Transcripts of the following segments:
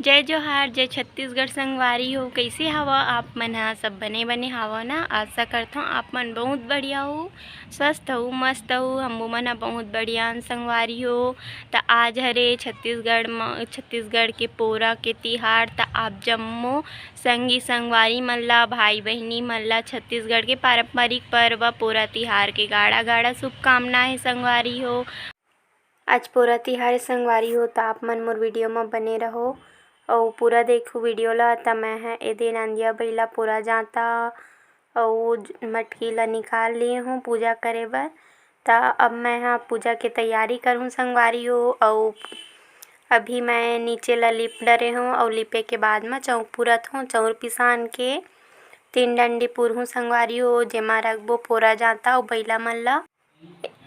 जय जोहार, जय छत्तीसगढ़ संगवारी हो। कैसे हवा आप मन ह? सब बने बने हवा ना। आशा करथों आप मन बहुत बढ़िया हो, स्वस्थ हो, मस्त हो। हमू मन ह बहुत बढ़िया संगवारी हो। त आज हरे छत्तीसगढ़ के पोरा के तिहार। त आप जम्मो संगी संगवारी मन ला, भाई बहिनी मन ला छत्तीसगढ़ के पारंपरिक पर्व पोरा तिहार के गाड़ा गाड़ा शुभकामनाएं संगवारी हो। आज पोरा तिहार संगवारी हो त आप मन मोर वीडियो म बने रहो अउ पूरा देखो वीडियो ला। त मैं ह ए दिन अंदिया बइला पूरा जाता अउ मटकी ला निकाल लिए हूँ पूजा करे बर। त अब मैं ह पूजा के तैयारी करहूँ संगवारी हो। अउ अभी मैं नीचे ला लिप डरे हूँ अउ लिपे के बाद म चौक पुरत हूँ। चाउर पिसान के 3 डंडी पुरहूँ संगवारी हो, जेमा रखबो पोरा जाता अउ बइला मन ला।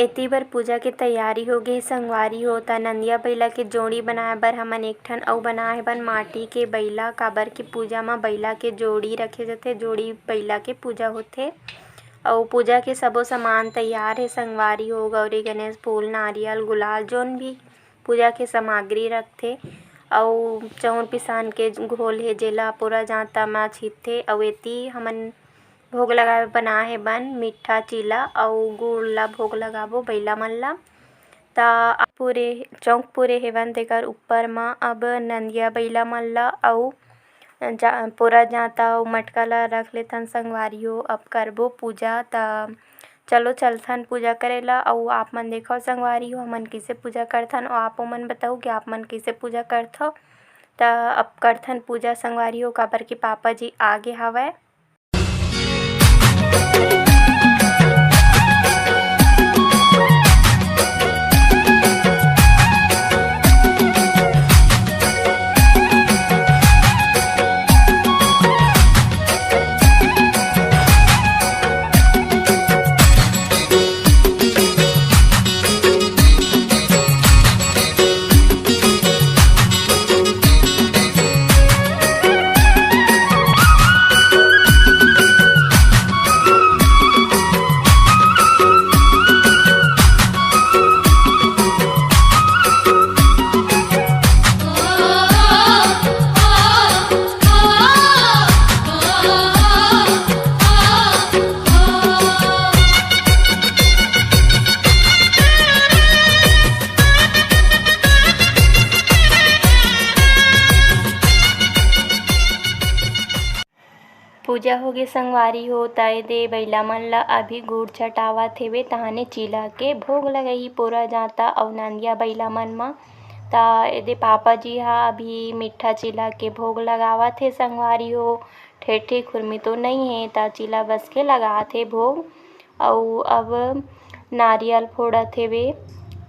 एती बर पूजा के तैयारी होगे संगवारी हो। त नंदिया बइला के जोड़ी बनाए बर हमन एक ठन अउ बनाए हन माटी के बइला। काबर के पूजा म बइला के जोड़ी रखे जाथे, जोड़ी बइला के पूजा होथे। अउ पूजा के सबो सामान तैयार हे संगवारी हो। गौरी गणेश फूल, नारियल, गुलाल जोन भी पूजा के सामग्री रखथे। अउ चाउर पिसान के घोल हे जेला पोरा जाता म छितथे। अउ एती हमन भोग लगाए बनाए हे बन मिठा चीला अउ गुड़ ला भोग लगाबो बइला मन ला। त पूरे चौक पुरे हेवन तेकर ऊपर म अब नंदिया बइला मन ला अउ पोरा जाता अउ मटका ला रख लेथन संगवारी हो। अब करबो पूजा। त चलो चलथन पूजा करे ला। अउ आप मन देखो संगवारी हो हमन कइसे पूजा करथन अउ आपो मन बताओ कि आप मन कइसे पूजा करथव। त अब करथन पूजा संगवारी हो, काबर के पापा जी आगे हवय। पूजा होगे संगवारी हो। त एदे बइला मन ला अभी गुड़ चटावत हेवे, तहाने चीला के भोग लगही पोरा जाता अउ नंदिया बइला मन म। त एदे पापा जी ह अभी मिठा चीला के भोग लगावत हे संगवारी हो। ठेठी खुरमी तो नइ हे त चीला बस के लगात हे भोग। अउ अब नारियल फोड़त हेवे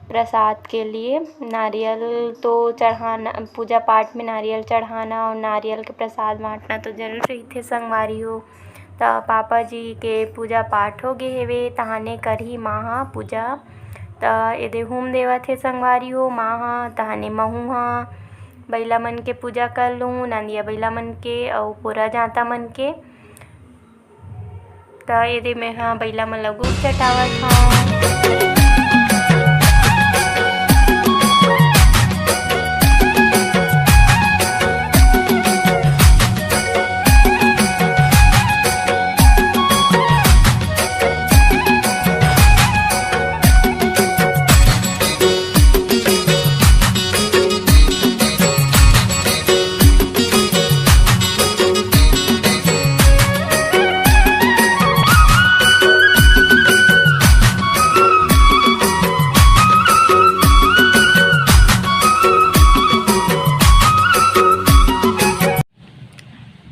प्रसाद के लिए। नारियल तो चढ़ाना, पूजा पाठ में नारियल चढ़ाना और नारियल के प्रसाद बाँटना तो जरूर रहिथे संगवारी हो। त पापा जी के पूजा पाठ होगे हेवे, तहाने करही माँ ह पूजा। त एदे हुम देवत हे संगवारी हो माँ ह। तहाने महू ह बइला मन के पूजा कर लूँ, नंदिया बइला मन के अउ पोरा जाता मन के। त एदे में ह बइला मन ला गुड़ चटावत हँव।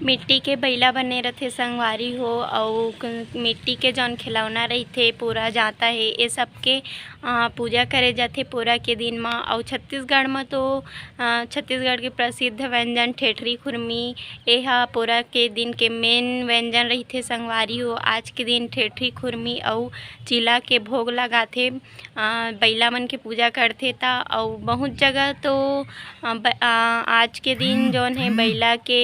मिट्टी के बइला बने रथे संगवारी हो। अउ मिट्टी के जौन खिलौना रहिथे पूरा जाता हे, ए सब के पूजा करे जाथे पोरा के दिन म। अउ छत्तीसगढ़ म तो छत्तीसगढ़ के प्रसिद्ध व्यंजन ठेठरी खुरमी ए ह पोरा के दिन के मेन व्यंजन रहिथे संगवारी हो। आज के दिन ठेठरी खुरमी अउ चीला के भोग लगाथे, बइला मन के पूजा करथे। त अउ बहुत जगह तो आज के दिन जौन हे बइला के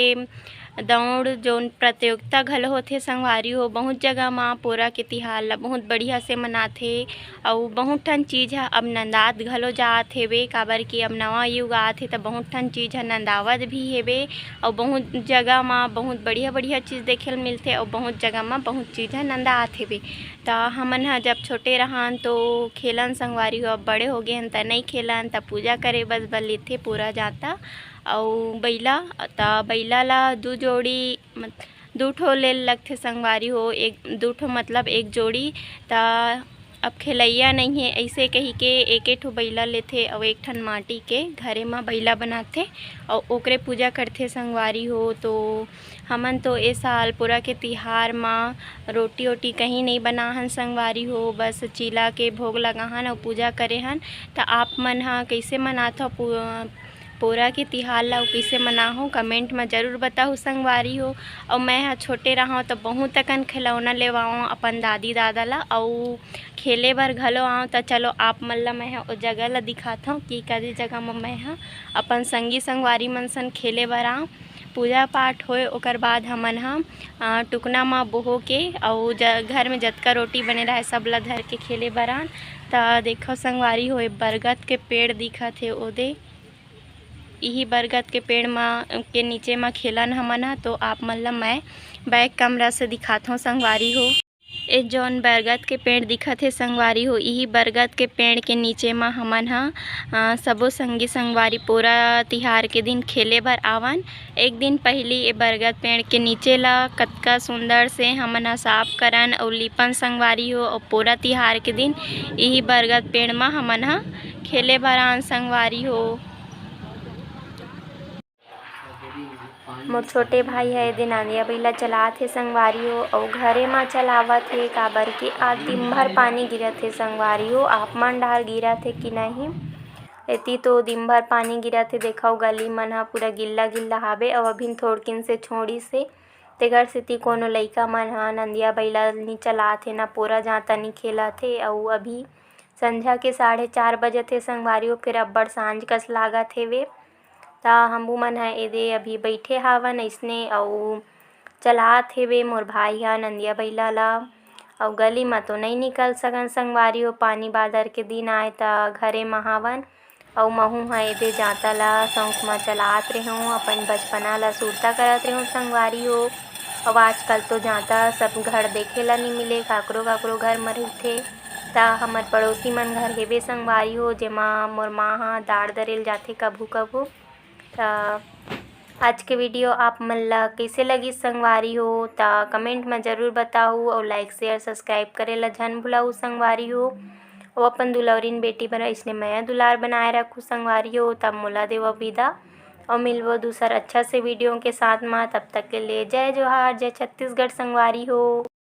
दौड़ जोन प्रतियोगिता घलो होथे संगवारी हो। बहुत जगह म पोरा के तिहार ल बहुत बढ़िया से मनाथे अउ बहुत ठन चीज़ ह अब नंदात घलो जात हेवे, काबर कि अब नवा युग आत हे त बहुत ठन चीज़ ह नंदावत भी हेवे अउ बहुत जगह म बहुत बढ़िया चीज़ देखे ल मिलथे अउ बहुत जगह म बहुत चीज़ ह नंदात हेवे। त हमन ह जब छोटे रहन तो खेलन संगवारी हो। अब बड़े होगे हन त नहीं खेलन, त पूजा करे बस लेथे पोरा जाता अउ बइला त बइला ला दू जोड़ी दू ठो ले लगथे संगवारी हो। दू ठो मतलब एक जोड़ी। त अब खेलैया नहीं है ऐसे कही के एके ठो बइला लेथे अउ एक ठन माटी के घरे म बइला बनाथे अउ ओकरे पूजा करथे संगवारी हो। तो हमन तो ए साल पोरा के तिहार म रोटी ओटी कहीं नहीं बनाहन संगवारी हो, बस चीला के भोग लगाहन अउ पूजा करे हन। त आप मन ह कइसे मनाथव पोरा के तिहार ला अउ कइसे मनाहू कमेंट में ज़रूर बताहू संगवारी हो। और मैं ह छोटे रहूँ तो बहुत अकन खिलौना लेवाऊँ अपन दादी दादा ला अउ खेले बर घलो आऊँ। त चलो आप मन ला मैं ओ जगह ला दिखाथव कि कदे जगह में मैं ह अपन संगी संगवारी मन सन खेले बर आऊँ। पूजा पाठ होए ओकर बाद हमन ह टुकना म बोहो के अउ घर में जतका रोटी बने रहे सब ला धर के खेले बर आन। त देखो संगवारी हो बरगद के पेड़ दिखत हे ओदे, यही बरगद के पेड़ के नीचे में खेलन हमन ह। तो आप मन ला मैं बैक कैमरा से दिखाथों संगवारी हो। ए जौन बरगद के पेड़ दिखत हे संगवारी हो, यही बरगद के पेड़ के नीचे में हमन ह सबो संगी संगवारी पोरा तिहार के दिन खेले बर आवन। एक दिन पहली ए बरगद पेड़ के नीचे ला कतका सुंदर से हमन ह साफ करन अउ लिपन संगवारी हो। और पोरा तिहार के दिन यही बरगद पेड़ में हमन ह खेले बर आन संगवारी हो। मोर छोटे भाई है ए दिन आंधिया बइला चलात हे संगवारी हो अउ घरे म चलावत हे, काबर कि आज दिन भर पानी गिरत हे संगवारी हो। आप मन डाहर गिरत हे कि नहीं? एती तो दिन भर पानी गिरत हे। देखो गली मन ह पूरा गिल्ला हावे अउ अभी थोड़किन से छोड़िस हे। तेकर सेती कोनो लइका मन ह नंदिया बइला नी चलात हे, ना पोरा जाता नी खेलत हे। अउ अभी संझा के 4:30 बजत हे संगवारी हो, फिर अब्बड़ सांझ कस लागत हेवे। त हमहू मन ह एदे अभी बइठे हावन अइसने अउ चलात हेवे मोर भाई ह नंदिया बइला ला। अउ गली म तो नहीं निकल सकन संगवारी हो, पानी बादर के दिन आए त घरे म हावन। अउ महू ह एदे जाता ला शौक म चलात रेहूँ, अपन बचपना ला सुरता करत रेहूँ संगवारी हो। अउ आजकल तो जाता सब घर देखे ला नहीं मिले, काकरो घर म रहिथे। त हमर पड़ोसी मन घर हेवे संगवारी हो, जेमा मोर माँ ह दाड़ दरे ल जाथे कभू। त आज के वीडियो आप मन ला कइसे लगिस संगवारी हो त कमेंट में ज़रूर बताहू अउ लाइक शेयर सब्सक्राइब करे ला झन भुलाऊ संगवारी हो। अउ अपन दुलौरिन बेटी बर अइसने मैं दुलार बनाए रखूँ संगवारी हो। तब मोला देवो विदा और मिलवो दूसर अच्छा से वीडियो के साथ में। तब तक के लिए जय जोहार, जय छत्तीसगढ़ संगवारी हो।